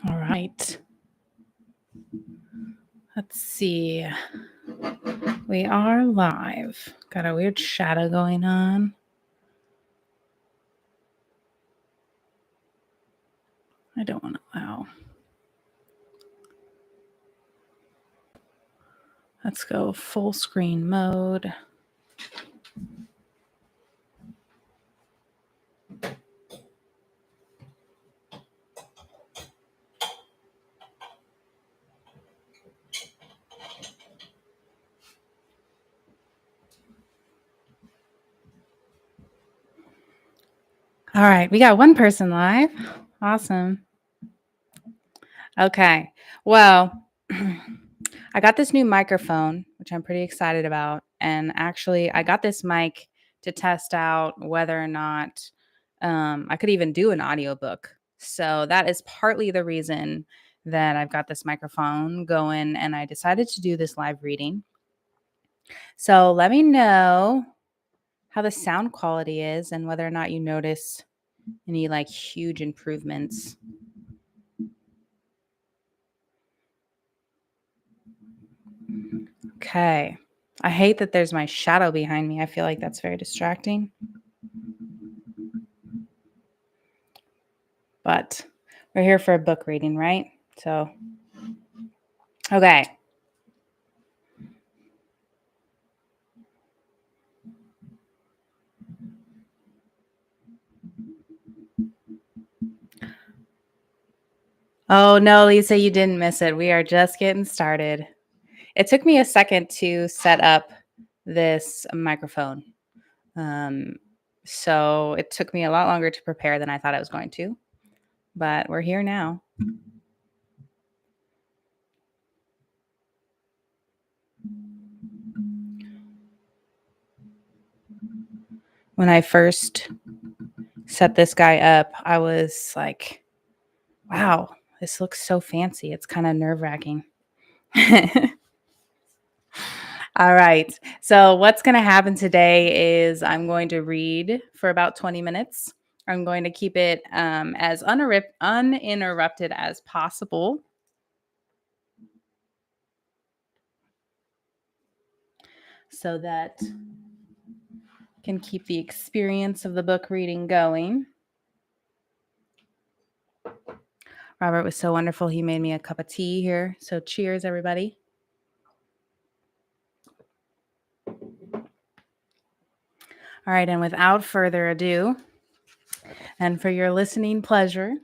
All right. Let's see. We are live. Got a weird shadow going on. I don't want to allow. Let's go full screen mode. All right, we got one person live. Awesome. Okay. Well, I got this new microphone, which I'm pretty excited about. And actually, I got this mic to test out whether or not I could even do an audiobook. So that is partly the reason that I've got this microphone going and I decided to do this live reading. So let me know how the sound quality is and whether or not you notice any like huge improvements. Okay. I hate that there's my shadow behind me. I feel like that's very distracting. But we're here for a book reading, right? So, okay. Oh, no, Lisa, you didn't miss it. We are just getting started. It took me a second to set up this microphone. So it took me a lot longer to prepare than I thought I was going to. But we're here now. When I first set this guy up, I was like, wow, this looks so fancy. It's kind of nerve-wracking. All right. So, what's going to happen today is I'm going to read for about 20 minutes. I'm going to keep it as uninterrupted as possible. So that I can keep the experience of the book reading going. Robert was so wonderful. He made me a cup of tea here. So, cheers, everybody. All right. And without further ado, and for your listening pleasure,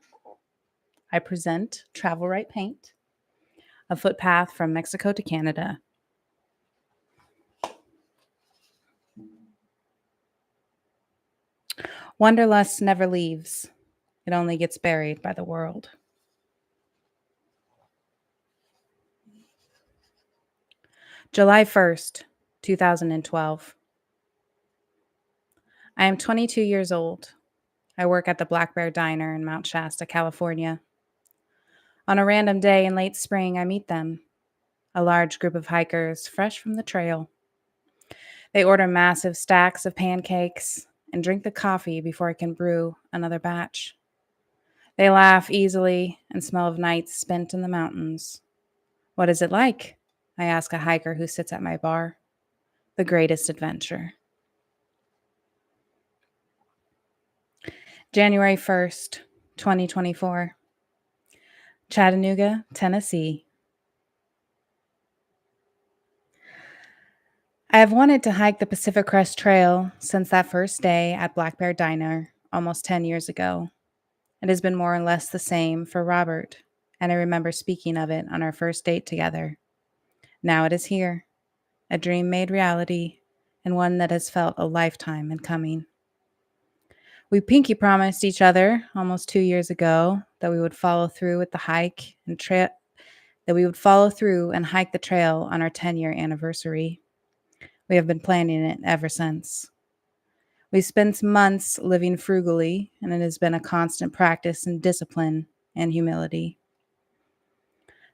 I present TravelWritePaint, a footpath from Mexico to Canada. Wanderlust never leaves. It only gets buried by the world. July 1st, 2012. I am 22 years old. I work at the Black Bear Diner in Mount Shasta, California. On a random day in late spring, I meet them, a large group of hikers fresh from the trail. They order massive stacks of pancakes and drink the coffee before I can brew another batch. They laugh easily and smell of nights spent in the mountains. What is it like? I ask a hiker who sits at my bar. The greatest adventure. January 1st, 2024. Chattanooga, Tennessee. I have wanted to hike the Pacific Crest Trail since that first day at Black Bear Diner almost 10 years ago. It has been more or less the same for Robert, and I remember speaking of it on our first date together. Now it is here, a dream made reality, and one that has felt a lifetime in coming. We pinky promised each other almost 2 years ago that we would follow through with the hike and that we would follow through and hike the trail on our 10-year anniversary. We have been planning it ever since. We spent months living frugally, and it has been a constant practice in discipline and humility.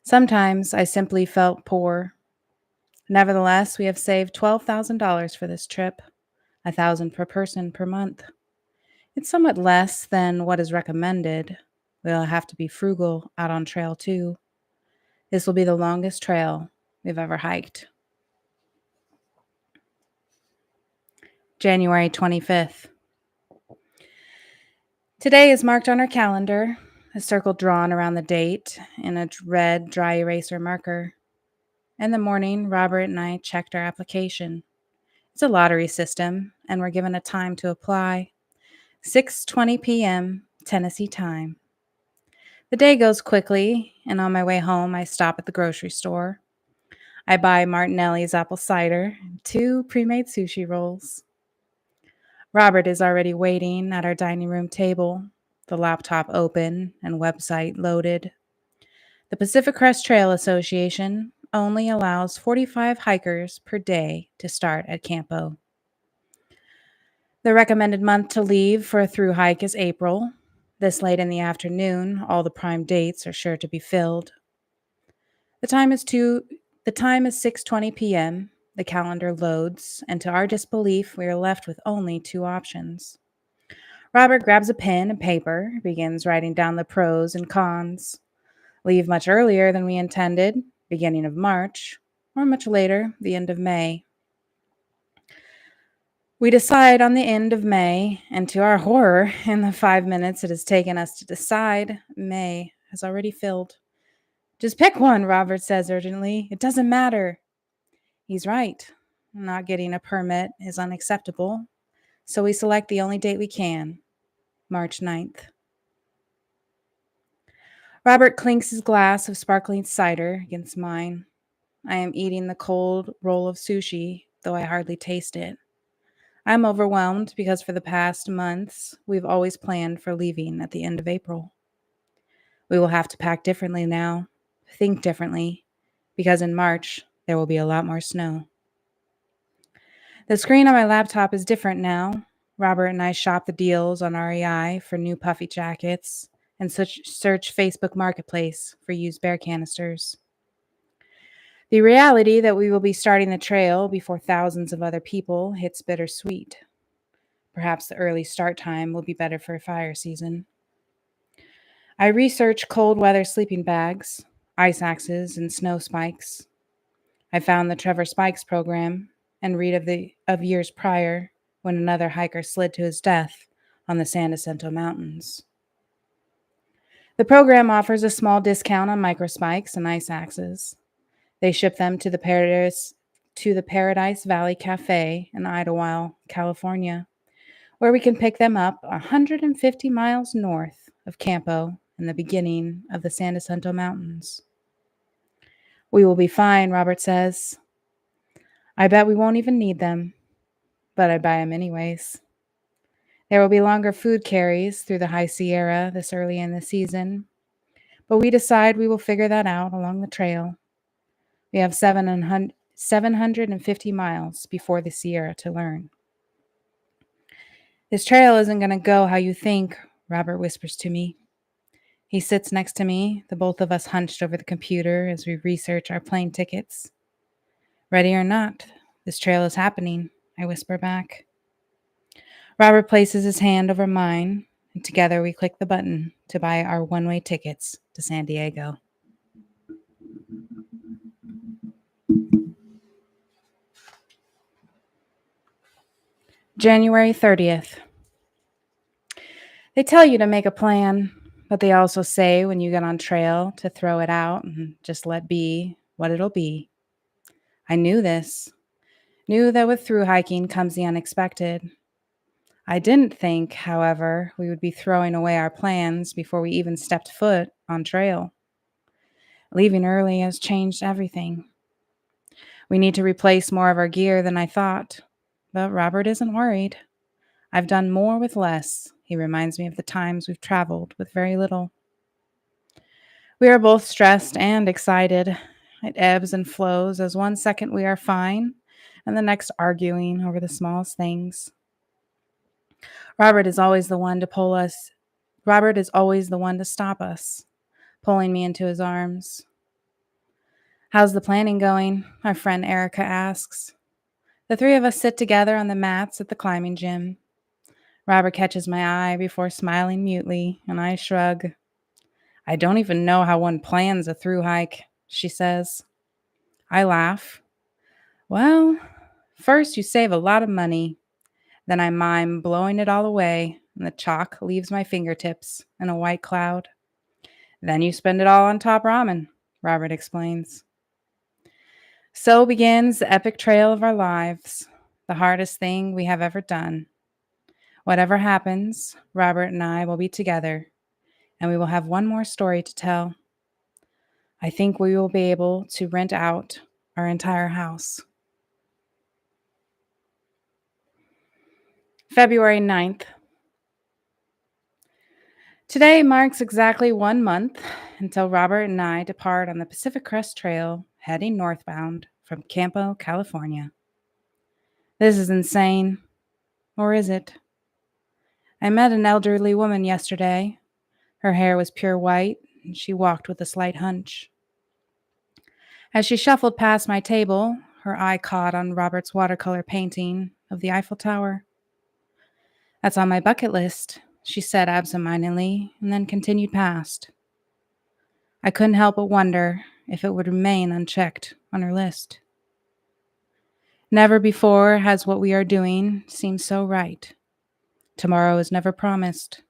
Sometimes I simply felt poor. Nevertheless, we have saved $12,000 for this trip, $1,000 per person per month. It's somewhat less than what is recommended, We'll have to be frugal out on trail 2. This will be the longest trail we've ever hiked. January 25th. Today is marked on our calendar, a circle drawn around the date in a red dry eraser marker. In the morning, Robert and I checked our application. It's a lottery system, and we're given a time to apply. 6:20 p.m. Tennessee time. The day goes quickly, and on my way home, I stop at the grocery store. I buy Martinelli's apple cider and 2 pre-made sushi rolls. Robert is already waiting at our dining room table, the laptop open and website loaded. The Pacific Crest Trail Association only allows 45 hikers per day to start at Campo. The recommended month to leave for a through hike is April. This late in the afternoon, all the prime dates are sure to be filled. The time is 6:20 p.m. The calendar loads, and to our disbelief, we are left with only 2 options. Robert grabs a pen and paper, begins writing down the pros and cons. Leave much earlier than we intended, beginning of March, or much later, the end of May. We decide on the end of May, and to our horror, in the 5 minutes it has taken us to decide, May has already filled. Just pick one, Robert says urgently. It doesn't matter. He's right. Not getting a permit is unacceptable, so we select the only date we can, March 9th. Robert clinks his glass of sparkling cider against mine. I am eating the cold roll of sushi, though I hardly taste it. I'm overwhelmed because for the past months, we've always planned for leaving at the end of April. We will have to pack differently now, think differently, because in March, there will be a lot more snow. The screen on my laptop is different now. Robert and I shop the deals on REI for new puffy jackets and search Facebook Marketplace for used bear canisters. The reality that we will be starting the trail before thousands of other people hits bittersweet. Perhaps the early start time will be better for fire season. I research cold weather sleeping bags, ice axes, and snow spikes. I found the Trevor Spikes program and read of years prior when another hiker slid to his death on the San Jacinto Mountains. The program offers a small discount on microspikes and ice axes. They ship them to the Paradise Valley Cafe in Idlewild, California, where we can pick them up 150 miles north of Campo in the beginning of the San Jacinto Mountains. We will be fine, Robert says. I bet we won't even need them, but I buy them anyways. There will be longer food carries through the High Sierra this early in the season, but we decide we will figure that out along the trail. We have 750 miles before the Sierra to learn. This trail isn't going to go how you think, Robert whispers to me. He sits next to me, the both of us hunched over the computer as we research our plane tickets. Ready or not, this trail is happening, I whisper back. Robert places his hand over mine, and together we click the button to buy our one-way tickets to San Diego. January 30th. They tell you to make a plan, but they also say when you get on trail to throw it out and just let be what it'll be. I knew this. Knew that with through hiking comes the unexpected. I didn't think, however, we would be throwing away our plans before we even stepped foot on trail. Leaving early has changed everything. We need to replace more of our gear than I thought, but Robert isn't worried. I've done more with less. He reminds me of the times we've traveled with very little. We are both stressed and excited. It ebbs and flows as one second we are fine and the next arguing over the smallest things. Robert is always the one to stop us, pulling me into his arms. How's the planning going? My friend Erica asks. The 3 of us sit together on the mats at the climbing gym. Robert catches my eye before smiling mutely, and I shrug. I don't even know how one plans a through hike, she says. I laugh. Well, first you save a lot of money. Then I mime blowing it all away, and the chalk leaves my fingertips in a white cloud. Then you spend it all on top ramen, Robert explains. So begins the epic trail of our lives, the hardest thing we have ever done. Whatever happens, Robert and I will be together, and we will have one more story to tell. I think we will be able to rent out our entire house. February 9th. Today marks exactly 1 month until Robert and I depart on the Pacific Crest Trail heading northbound from Campo, California. This is insane. Or is it? I met an elderly woman yesterday. Her hair was pure white, and she walked with a slight hunch. As she shuffled past my table, her eye caught on Robert's watercolor painting of the Eiffel Tower. That's on my bucket list, she said absentmindedly, and then continued past. I couldn't help but wonder if it would remain unchecked on her list. Never before has what we are doing seemed so right. Tomorrow is never promised.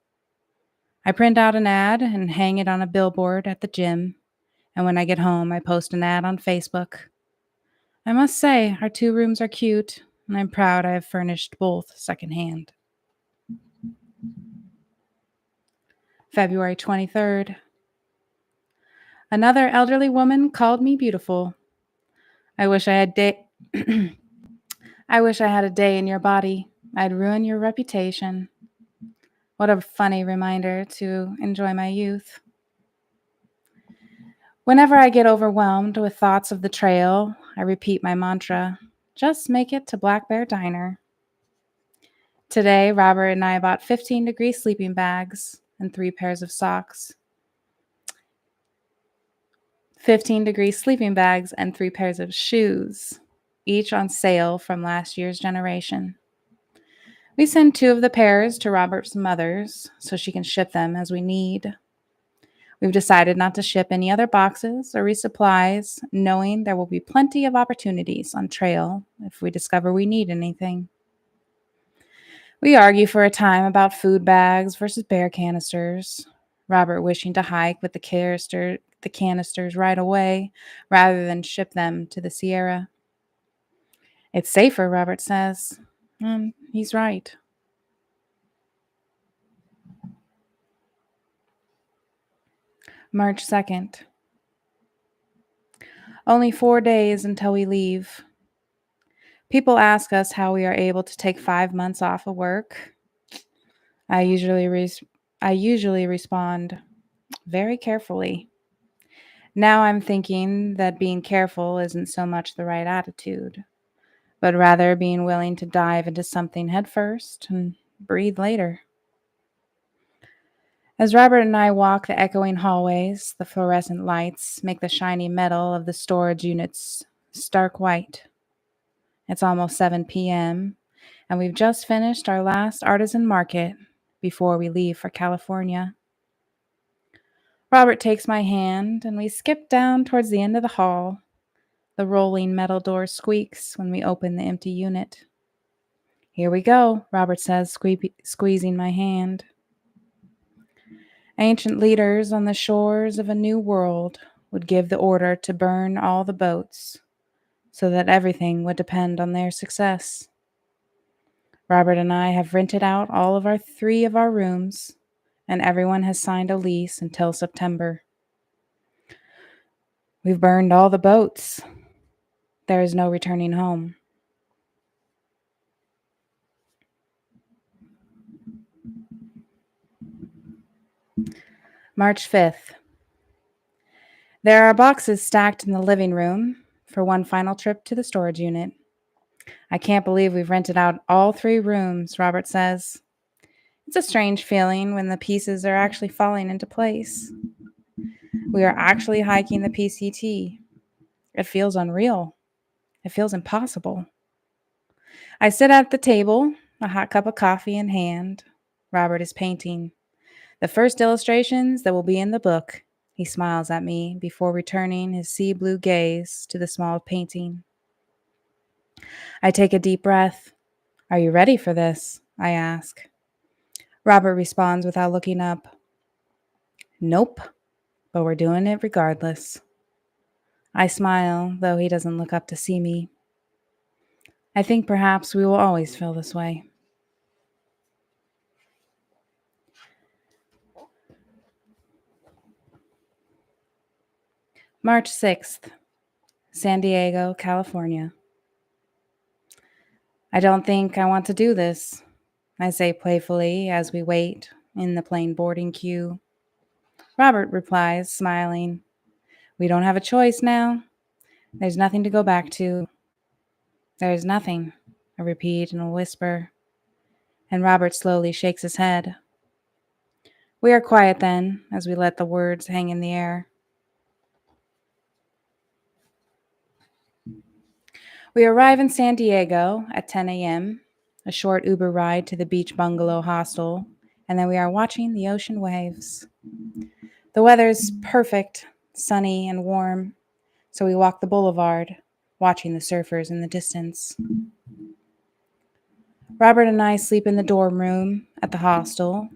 I print out an ad and hang it on a billboard at the gym, and when I get home, I post an ad on Facebook. I must say, our 2 rooms are cute, and I'm proud I have furnished both secondhand. February 23rd. Another elderly woman called me beautiful. I wish I had I wish I had a day in your body. I'd ruin your reputation. What a funny reminder to enjoy my youth. Whenever I get overwhelmed with thoughts of the trail, I repeat my mantra, just make it to Black Bear Diner. Today, Robert and I bought 15-degree sleeping bags and 3 pairs of socks. 15-degree sleeping bags and 3 pairs of shoes, each on sale from last year's generation. We send 2 of the pairs to Robert's mother's so she can ship them as we need. We've decided not to ship any other boxes or resupplies, knowing there will be plenty of opportunities on trail if we discover we need anything. We argue for a time about food bags versus bear canisters, Robert wishing to hike with the canisters right away rather than ship them to the Sierra. It's safer, Robert says. He's right. March 2nd. Only 4 days until we leave. People ask us how we are able to take 5 months off of work. I usually respond very carefully. Now I'm thinking that being careful isn't so much the right attitude, but rather being willing to dive into something head first and breathe later. As Robert and I walk the echoing hallways, the fluorescent lights make the shiny metal of the storage units stark white. It's almost 7 p.m., and we've just finished our last artisan market before we leave for California. Robert takes my hand, and we skip down towards the end of the hall. The rolling metal door squeaks when we open the empty unit. Here we go, Robert says, squeezing my hand. Ancient leaders on the shores of a new world would give the order to burn all the boats so that everything would depend on their success. Robert and I have rented out all of our 3 of our rooms, and everyone has signed a lease until September. We've burned all the boats. There is no returning home. March 5th. There are boxes stacked in the living room for one final trip to the storage unit. I can't believe we've rented out all 3 rooms, Robert says. It's a strange feeling when the pieces are actually falling into place. We are actually hiking the PCT. It feels unreal. It feels impossible. I sit at the table, a hot cup of coffee in hand. Robert is painting. The first illustrations that will be in the book. He smiles at me before returning his sea blue gaze to the small painting. I take a deep breath. Are you ready for this? I ask. Robert responds without looking up. Nope, but we're doing it regardless. I smile, though he doesn't look up to see me. I think perhaps we will always feel this way. March 6th, San Diego, California. I don't think I want to do this, I say playfully as we wait in the plane boarding queue. Robert replies, smiling. We don't have a choice now. There's nothing to go back to. There's nothing, I repeat in a whisper, and Robert slowly shakes his head. We are quiet then, as we let the words hang in the air. We arrive in San Diego at 10 a.m., a short Uber ride to the beach bungalow hostel, and then we are watching the ocean waves. The weather is perfect, sunny and warm, so we walk the boulevard, watching the surfers in the distance. Robert and I sleep in the dorm room at the hostel.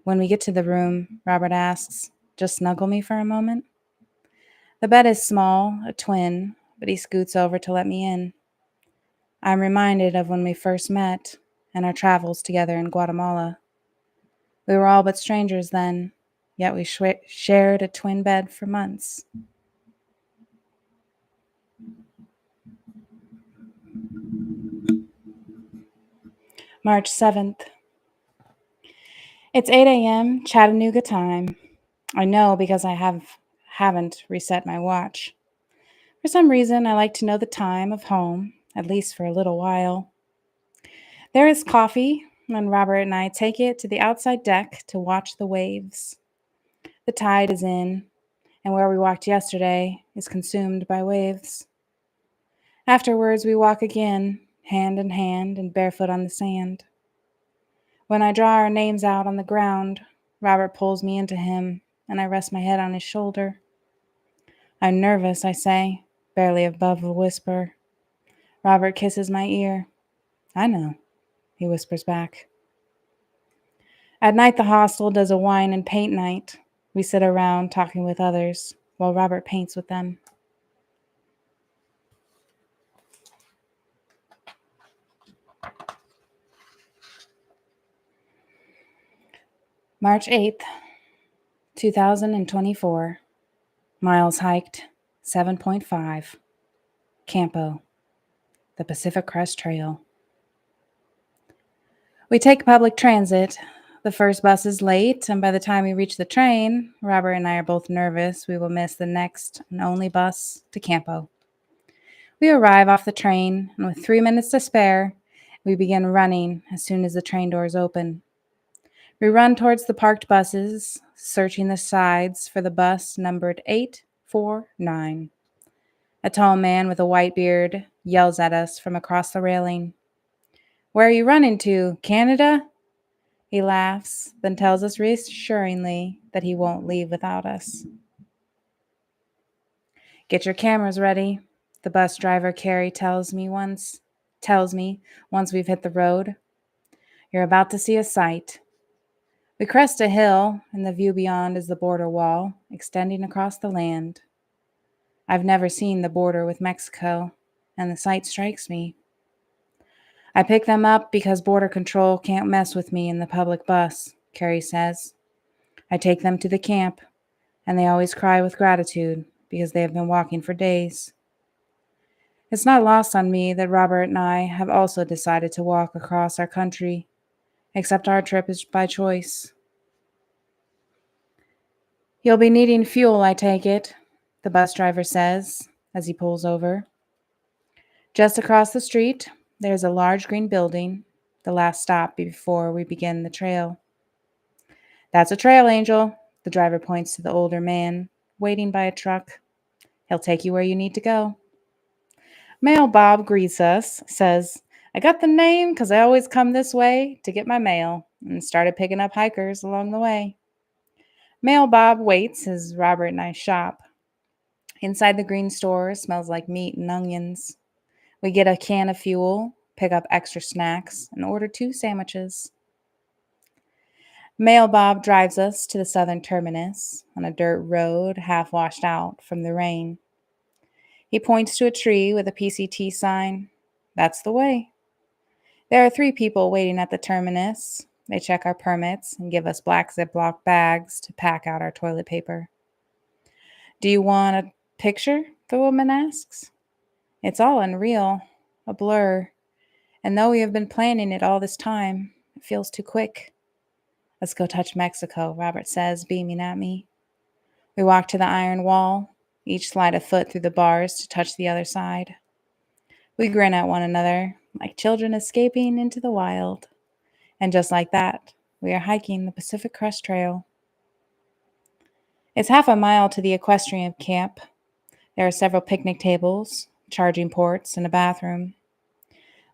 When we get to the room, Robert asks, just snuggle me for a moment? The bed is small, a twin, but he scoots over to let me in. I'm reminded of when we first met and our travels together in Guatemala. We were all but strangers then, yet we shared a twin bed for months. March 7th. It's 8 a.m. Chattanooga time. I know because I haven't reset my watch. For some reason, I like to know the time of home, at least for a little while. There is coffee, and Robert and I take it to the outside deck to watch the waves. The tide is in, and where we walked yesterday is consumed by waves. Afterwards, we walk again, hand in hand and barefoot on the sand. When I draw our names out on the ground, Robert pulls me into him, and I rest my head on his shoulder. I'm nervous, I say, barely above a whisper. Robert kisses my ear. I know, he whispers back. At night, the hostel does a wine and paint night. We sit around talking with others while Robert paints with them. March 8th, 2024. Miles hiked, 7.5. Campo, the Pacific Crest Trail. We take public transit. The first bus is late, and by the time we reach the train, Robert and I are both nervous we will miss the next and only bus to Campo. We arrive off the train, and with 3 minutes to spare, we begin running as soon as the train doors open. We run towards the parked buses, searching the sides for the bus numbered 849. A tall man with a white beard yells at us from across the railing. Where are you running to? Canada? He laughs, then tells us reassuringly that he won't leave without us. Get your cameras ready, the bus driver Carrie tells me once we've hit the road. You're about to see a sight. We crest a hill, and the view beyond is the border wall, extending across the land. I've never seen the border with Mexico, and the sight strikes me. I pick them up because border control can't mess with me in the public bus, Carrie says. I take them to the camp, and they always cry with gratitude because they have been walking for days. It's not lost on me that Robert and I have also decided to walk across our country, except our trip is by choice. You'll be needing fuel, I take it, the bus driver says as he pulls over. Just across the street, there's a large green building, the last stop before we begin the trail. That's a trail angel, the driver points to the older man, waiting by a truck. He'll take you where you need to go. Mail Bob greets us, says, I got the name because I always come this way to get my mail, and started picking up hikers along the way. Mail Bob waits as Robert and I shop. Inside the green store smells like meat and onions. We get a can of fuel, pick up extra snacks, and order 2 sandwiches. Mail Bob drives us to the southern terminus on a dirt road half washed out from the rain. He points to a tree with a PCT sign. That's the way. There are 3 people waiting at the terminus. They check our permits and give us black Ziploc bags to pack out our toilet paper. Do you want a picture? The woman asks. It's all unreal, a blur. And though we have been planning it all this time, it feels too quick. Let's go touch Mexico, Robert says, beaming at me. We walk to the iron wall, each slide a foot through the bars to touch the other side. We grin at one another, like children escaping into the wild. And just like that, we are hiking the Pacific Crest Trail. It's half a mile to the equestrian camp. There are several picnic tables, charging ports, and a bathroom.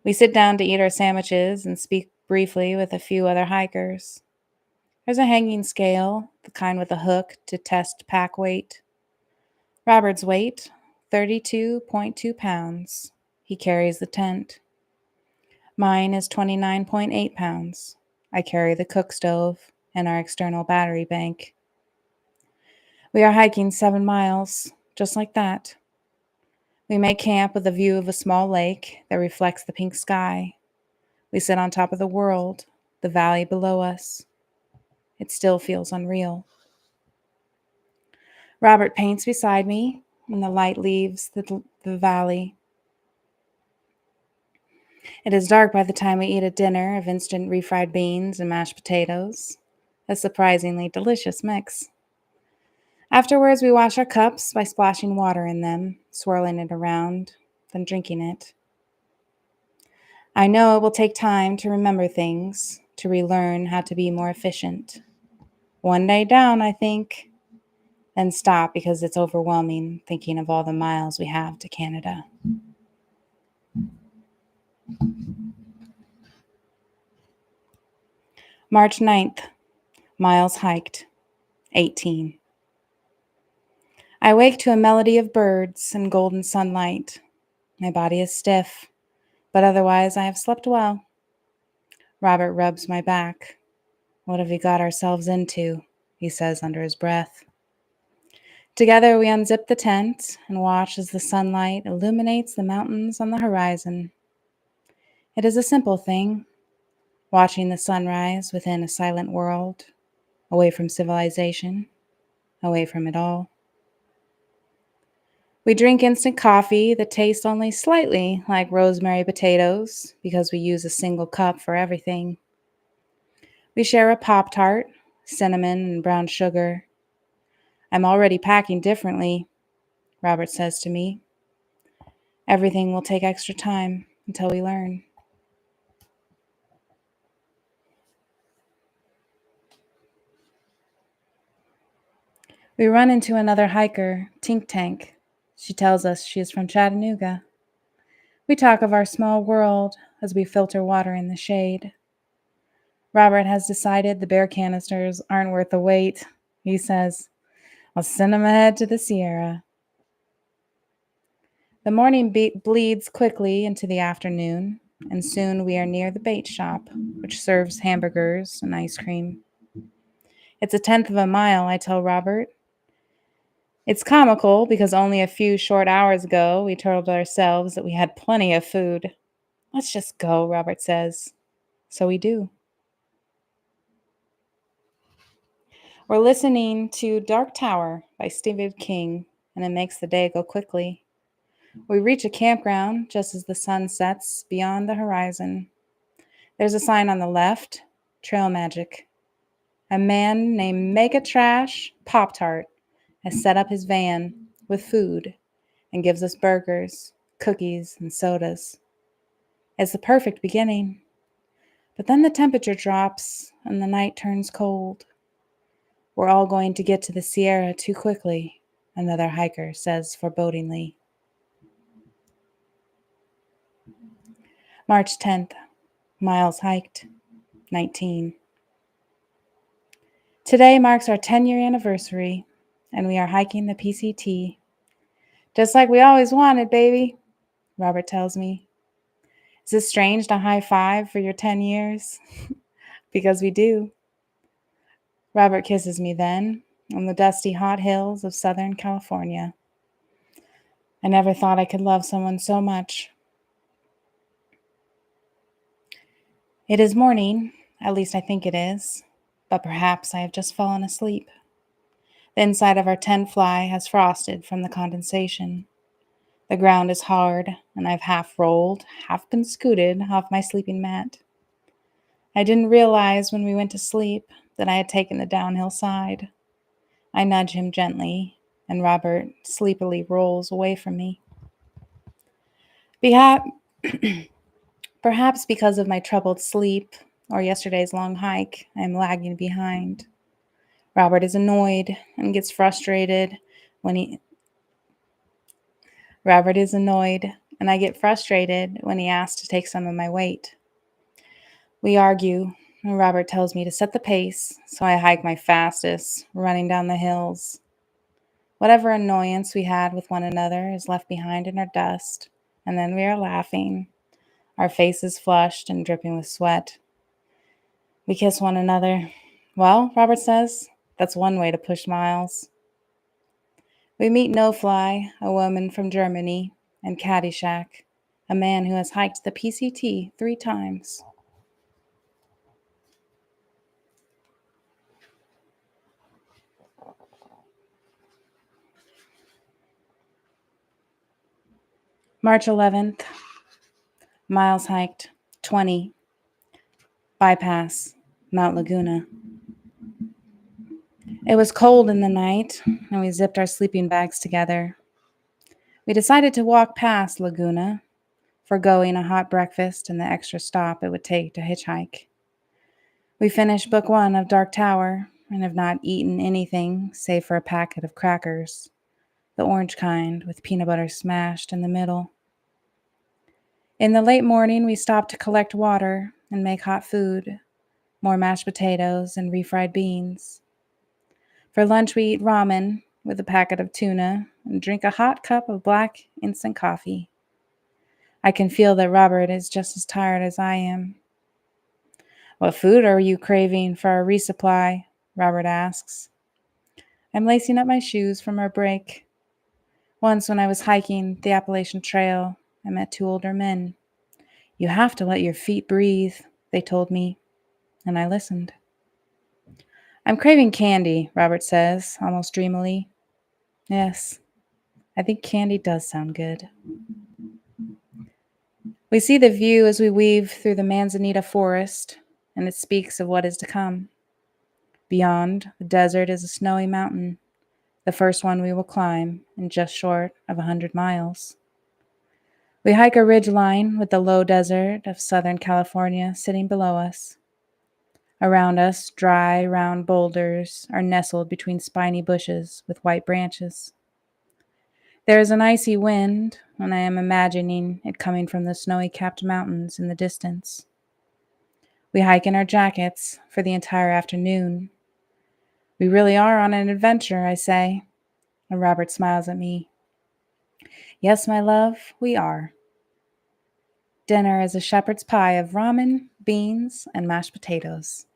We sit down to eat our sandwiches and speak briefly with a few other hikers. There's a hanging scale, the kind with a hook to test pack weight. Robert's weight, 32.2 pounds. He carries the tent. Mine is 29.8 pounds. I carry the cook stove and our external battery bank. We are hiking 7 miles, just like that. We make camp with a view of a small lake that reflects the pink sky. We sit on top of the world, the valley below us. It still feels unreal. Robert paints beside me, and the light leaves the valley. It is dark by the time we eat a dinner of instant refried beans and mashed potatoes, a surprisingly delicious mix. Afterwards, we wash our cups by splashing water in them, swirling it around, then drinking it. I know it will take time to remember things, to relearn how to be more efficient. One day down, I think, then stop because it's overwhelming thinking of all the miles we have to Canada. March 9th, miles hiked, 18. I wake to a melody of birds and golden sunlight. My body is stiff, but otherwise I have slept well. Robert rubs my back. What have we got ourselves into? He says under his breath. Together we unzip the tent and watch as the sunlight illuminates the mountains on the horizon. It is a simple thing, watching the sunrise within a silent world, away from civilization, away from it all. We drink instant coffee that tastes only slightly like rosemary potatoes because we use a single cup for everything. We share a Pop-Tart, cinnamon and brown sugar. I'm already packing differently, Robert says to me. Everything will take extra time until we learn. We run into another hiker, Tink Tank. She tells us she is from Chattanooga. We talk of our small world as we filter water in the shade. Robert has decided the bear canisters aren't worth the wait. He says, I'll send them ahead to the Sierra. The morning bleeds quickly into the afternoon, and soon we are near the bait shop, which serves hamburgers and ice cream. It's 1/10 of a mile, I tell Robert. It's comical because only a few short hours ago we told ourselves that we had plenty of food. Let's just go, Robert says. So we do. We're listening to Dark Tower by Stephen King, and it makes the day go quickly. We reach a campground just as the sun sets beyond the horizon. There's a sign on the left, Trail Magic. A man named Mega Trash Pop-Tart has set up his van with food and gives us burgers, cookies, and sodas. It's the perfect beginning. But then the temperature drops and the night turns cold. We're all going to get to the Sierra too quickly, another hiker says forebodingly. March 10th, miles hiked, 19. Today marks our 10-year anniversary, and we are hiking the PCT. Just like we always wanted, baby, Robert tells me. Is it strange to high five for your 10 years? Because we do. Robert kisses me then on the dusty hot hills of Southern California. I never thought I could love someone so much. It is morning, at least I think it is, but perhaps I have just fallen asleep. The inside of our tent fly has frosted from the condensation. The ground is hard, and I've half rolled, half been scooted off my sleeping mat. I didn't realize when we went to sleep that I had taken the downhill side. I nudge him gently, and Robert sleepily rolls away from me. Perhaps because of my troubled sleep or yesterday's long hike, I am lagging behind. Robert is annoyed and gets frustrated Robert is annoyed, and I get frustrated when he asks to take some of my weight. We argue, and Robert tells me to set the pace, so I hike my fastest, running down the hills. Whatever annoyance we had with one another is left behind in our dust, and then we are laughing, our faces flushed and dripping with sweat. We kiss one another. Well, Robert says, that's one way to push miles. We meet No Fly, a woman from Germany, and Caddyshack, a man who has hiked the PCT 3 times. March 11th, miles hiked, 20. Bypass, Mount Laguna. It was cold in the night, and we zipped our sleeping bags together. We decided to walk past Laguna, forgoing a hot breakfast and the extra stop it would take to hitchhike. We finished book 1 of Dark Tower and have not eaten anything save for a packet of crackers, the orange kind with peanut butter smashed in the middle. In the late morning, we stopped to collect water and make hot food, more mashed potatoes and refried beans. For lunch, we eat ramen with a packet of tuna and drink a hot cup of black instant coffee. I can feel that Robert is just as tired as I am. What food are you craving for our resupply? Robert asks. I'm lacing up my shoes from our break. Once when I was hiking the Appalachian Trail, I met 2 older men. You have to let your feet breathe, they told me, and I listened. I'm craving candy, Robert says, almost dreamily. Yes, I think candy does sound good. We see the view as we weave through the Manzanita forest, and it speaks of what is to come. Beyond, the desert is a snowy mountain, the first one we will climb in just short of 100 miles. We hike a ridge line with the low desert of Southern California sitting below us. Around us, dry, round boulders are nestled between spiny bushes with white branches. There is an icy wind, and I am imagining it coming from the snowy-capped mountains in the distance. We hike in our jackets for the entire afternoon. We really are on an adventure, I say, and Robert smiles at me. Yes, my love, we are. Dinner is a shepherd's pie of ramen, beans, and mashed potatoes.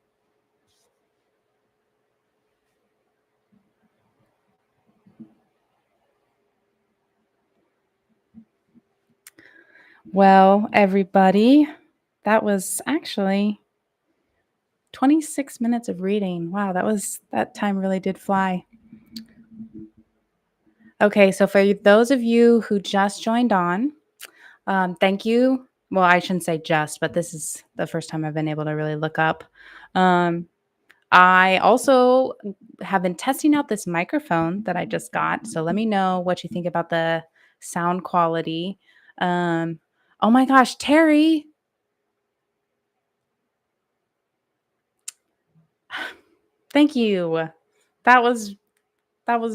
Well, everybody, that was actually 26 minutes of reading. Wow, that time really did fly. Okay, so for those of you who just joined on, thank you. Well, I shouldn't say just, but this is the first time I've been able to really look up. I also have been testing out this microphone that I just got. So let me know what you think about the sound quality. Oh my gosh, Terry. Thank you. That was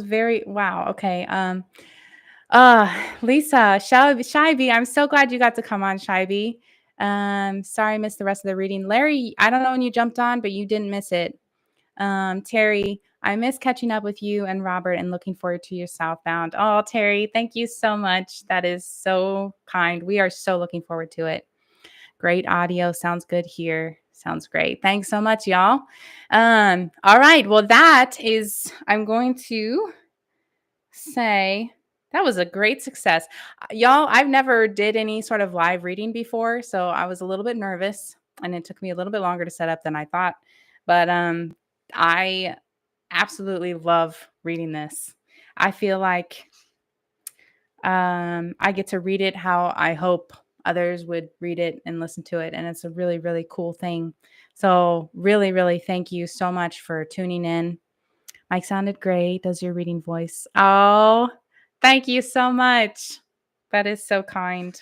very wow. Okay. Lisa, Shivey, I'm so glad you got to come on, Shivey. Sorry I missed the rest of the reading. Larry, I don't know when you jumped on, but you didn't miss it. Terry, I miss catching up with you and Robert and looking forward to your southbound. Oh, Terry, thank you so much. That is so kind. We are so looking forward to it. Great audio. Sounds good here. Sounds great. Thanks so much, y'all. All right. Well, I'm going to say that was a great success. Y'all, I've never did any sort of live reading before, so I was a little bit nervous and it took me a little bit longer to set up than I thought. But I absolutely love reading this. I feel like I get to read it how I hope others would read it and listen to it. And it's a really, really cool thing. So, really, really thank you so much for tuning in. Mike sounded great. Does your reading voice? Oh, thank you so much. That is so kind.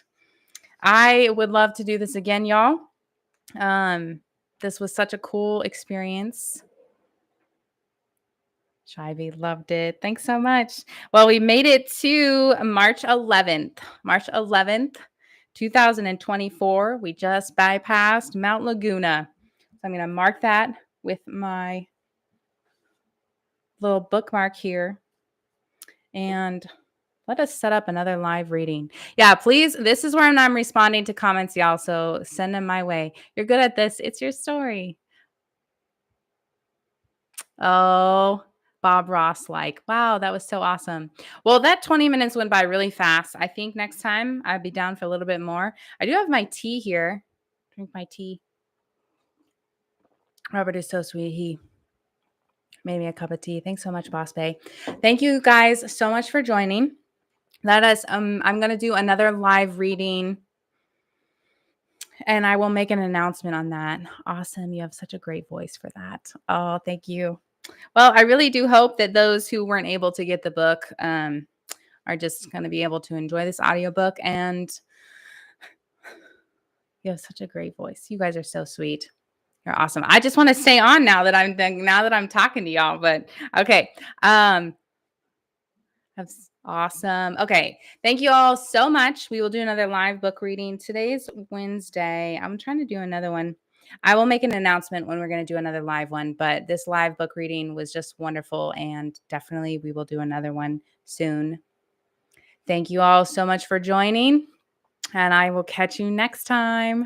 I would love to do this again, y'all. This was such a cool experience. Shivy loved it. Thanks so much. Well, we made it to March 11th. March 11th, 2024. We just bypassed Mount Laguna. So I'm going to mark that with my little bookmark here. And let us set up another live reading. Yeah, please. This is where I'm responding to comments, y'all. So send them my way. You're good at this. It's your story. Oh, Bob Ross, wow, that was so awesome. Well, that 20 minutes went by really fast. I think next time I'd be down for a little bit more. I do have my tea here. Drink my tea. Robert is so sweet. He made me a cup of tea. Thanks so much, Boss Bae. Thank you guys so much for joining. I'm going to do another live reading and I will make an announcement on that. Awesome. You have such a great voice for that. Oh, thank you. Well, I really do hope that those who weren't able to get the book are just going to be able to enjoy this audiobook. And you have such a great voice. You guys are so sweet. You're awesome. I just want to stay on now that I'm talking to y'all. But okay. That's awesome. Okay. Thank you all so much. We will do another live book reading. Today's Wednesday. I'm trying to do another one. I will make an announcement when we're going to do another live one, but this live book reading was just wonderful and definitely we will do another one soon. Thank you all so much for joining and I will catch you next time.